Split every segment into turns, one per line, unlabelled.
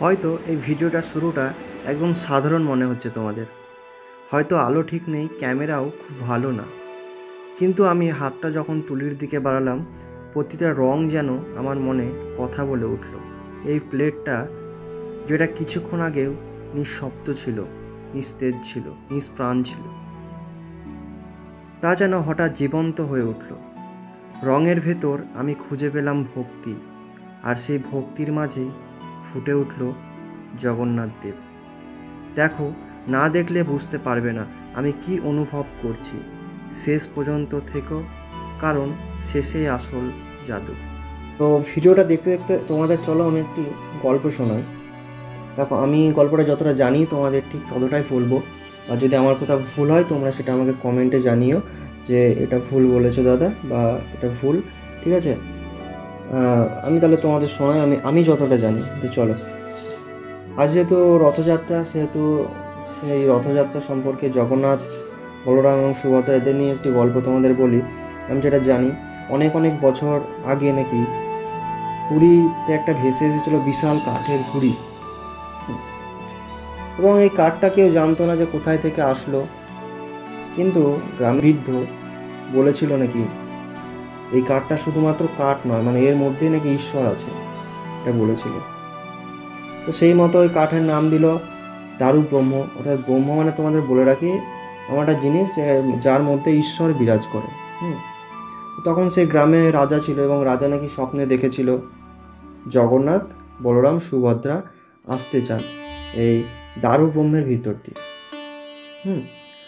হয়তো এই ভিডিওটার শুরুটা একদম সাধারণ মনে হচ্ছে তোমাদের, হয়তো আলো ঠিক নেই, ক্যামেরাও খুব ভালো না, কিন্তু আমি হাতটা যখন তুলির দিকে বাড়ালাম, প্রতিটা রং যেন আমার মনে কথা বলে উঠল। এই প্লেটটা, যেটা কিছুক্ষণ আগেও নিঃশব্দ ছিল, নিস্তেজ ছিল, নিষ্প্রাণ ছিল, তা যেন হঠাৎ জীবন্ত হয়ে উঠল। রঙের ভেতর আমি খুঁজে পেলাম ভক্তি, আর সেই ভক্তির মাঝেই ফুটে উঠল জগন্নাথ দেব। দেখো, না দেখলে বুঝতে পারবে না আমি কি অনুভব করছি। শেষ পর্যন্ত থেকো, কারণ শেষেই আসল জাদু। তো ভিডিওটা দেখতে দেখতে তোমাদের চলো আমি একটি গল্প শোনাই। দেখো, আমি গল্পটা যতটা জানি তোমাদের ঠিক ততটাই বলবো, আর যদি আমার কোথাও ভুল হয় তোমরা সেটা আমাকে কমেন্টে জানিও যে এটা ভুল বলেছো দাদা, বা এটা ভুল, ঠিক আছে? আমি তাহলে তোমাদের শোনাই আমি যতটা জানি। তো চলো, আজ যেহেতু রথযাত্রা, সেহেতু সেই রথযাত্রা সম্পর্কে জগন্নাথ, বলরাম এবং সুভদ্রা এদের নিয়ে একটি গল্প তোমাদের বলি। আমি যেটা জানি, অনেক অনেক বছর আগে নাকি পুরীতে একটা ভেসে এসেছিল বিশাল কাঠের হুড়ি, এবং এই কাঠটা কেউ জানতো না যে কোথায় থেকে আসলো। কিন্তু গ্রামের বৃদ্ধ বলেছিল নাকি এই কাঠটা শুধুমাত্র কাঠ নয়, মানে এর মধ্যে নাকি ঈশ্বর আছে, এটা বলেছিল। তো সেই মতো ওই কাঠের নাম দিল দারু ব্রহ্ম। অর্থাৎ ব্রহ্ম মানে, তোমাদের বলে রাখি, এমন একটা জিনিস যার মধ্যে ঈশ্বর বিরাজ করে। তখন সেই গ্রামে রাজা ছিল, এবং রাজা নাকি স্বপ্নে দেখেছিল জগন্নাথ, বলরাম, সুভদ্রা আসতে চান এই দারু ব্রহ্মের ভিতর দিয়ে।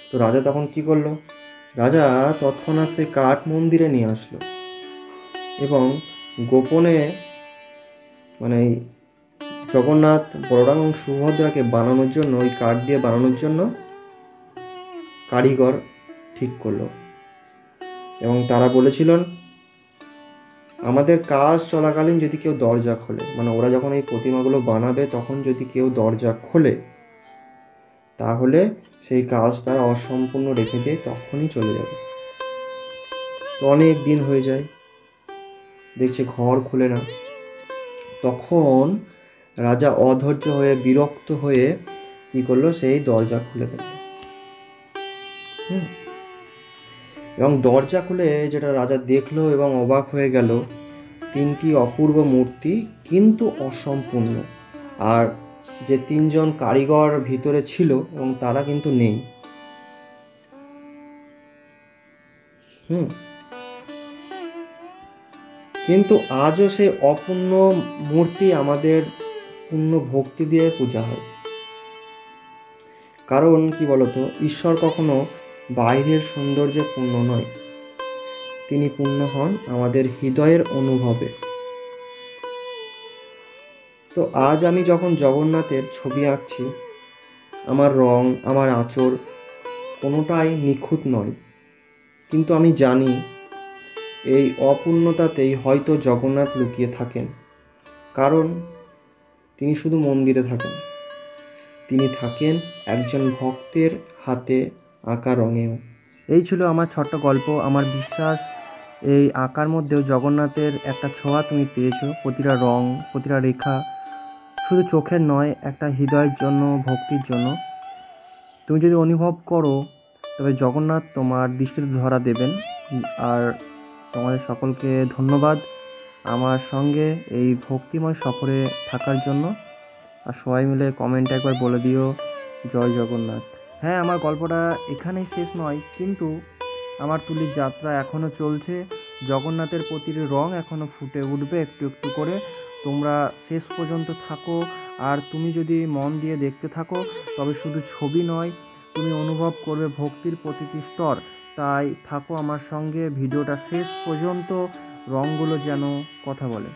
তো রাজা তখন কি করলো? রাজা তৎক্ষণাৎ সে কাঠ মন্দিরে নিয়ে আসলো, এবং গোপনে, মানে জগন্নাথ, বলরাম এবং সুভদ্রাকে বানানোর জন্য, ওই কাঠ দিয়ে বানানোর জন্য কারিগর ঠিক করলো। এবং তারা বলেছিলেন, আমাদের কাজ চলাকালীন যদি কেউ দরজা খোলে, মানে ওরা যখন এই প্রতিমাগুলো বানাবে তখন যদি কেউ দরজা খোলে, তাহলে সেই কাজ তারা অসম্পূর্ণ রেখে দিয়ে তখনই চলে যাবে। তো অনেক দিন হয়ে যায়, দেখছে ঘর খুলে না। তখন রাজা অধৈর্য হয়ে, বিরক্ত হয়ে কি করলো, সেই দরজা খুলে দিল। এবং দরজা খুলে যেটা রাজা দেখলো এবং অবাক হয়ে গেল, তিনটি অপূর্ব মূর্তি, কিন্তু অসম্পূর্ণ। আর যে তিনজন কারিগর ভিতরে ছিল, এবং তারা কিন্তু নেই। কিন্তু আজও সেই অপূর্ণ মূর্তি আমাদের পূর্ণ ভক্তি দিয়ে পূজা হয়। কারণ কি বলতো, ঈশ্বর কখনো বাইরের সৌন্দর্যে পূর্ণ নয়, তিনি পূর্ণ হন আমাদের হৃদয়ের অনুভবে। তো আজ আমি যখন জগন্নাথের ছবি আঁকছি, আমার রং, আমার আঁচড় কোনোটাই নিখুঁত নয়, কিন্তু আমি জানি এই অপূর্ণতাতেই হয়তো জগন্নাথ লুকিয়ে থাকেন। কারণ তিনি শুধু মন্দিরে থাকেন, তিনি থাকেন একজন ভক্তের হাতে আঁকা রঙেও। এই ছিল আমার ছোট্ট গল্প। আমার বিশ্বাস এই আঁকার মধ্যেও জগন্নাথের একটা ছোঁয়া তুমি পেয়েছো। প্রতিটা রং, প্রতিটা রেখা শুধু চোখের নয়, একটা হৃদয়ের জন্য, ভক্তির জন্য। তুমি যদি অনুভব করো, তবে জগন্নাথ তোমার দৃষ্টিতে ধরা দেবেন। আর তোমাদের সকলকে ধন্যবাদ আমার সঙ্গে এই ভক্তিময় সফরে থাকার জন্য। আর সবাই মিলে কমেন্টে একবার বলে দিও জয় জগন্নাথ। হ্যাঁ, আমার গল্পটা এখানেই শেষ নয়, কিন্তু আমার তুলির যাত্রা এখনও চলছে। জগন্নাথের প্রতিটি রং এখনও ফুটে উঠবে একটু একটু করে। তোমরা শেষ পর্যন্ত থাকো, আর তুমি যদি মন দিয়ে দেখতে থাকো, তবে শুধু ছবি নয়, তুমি অনুভব করবে ভক্তির প্রতিটি স্তর। তাই থাকো আমার সঙ্গে, ভিডিওটা শেষ পর্যন্ত, রঙগুলো যেন কথা বলে।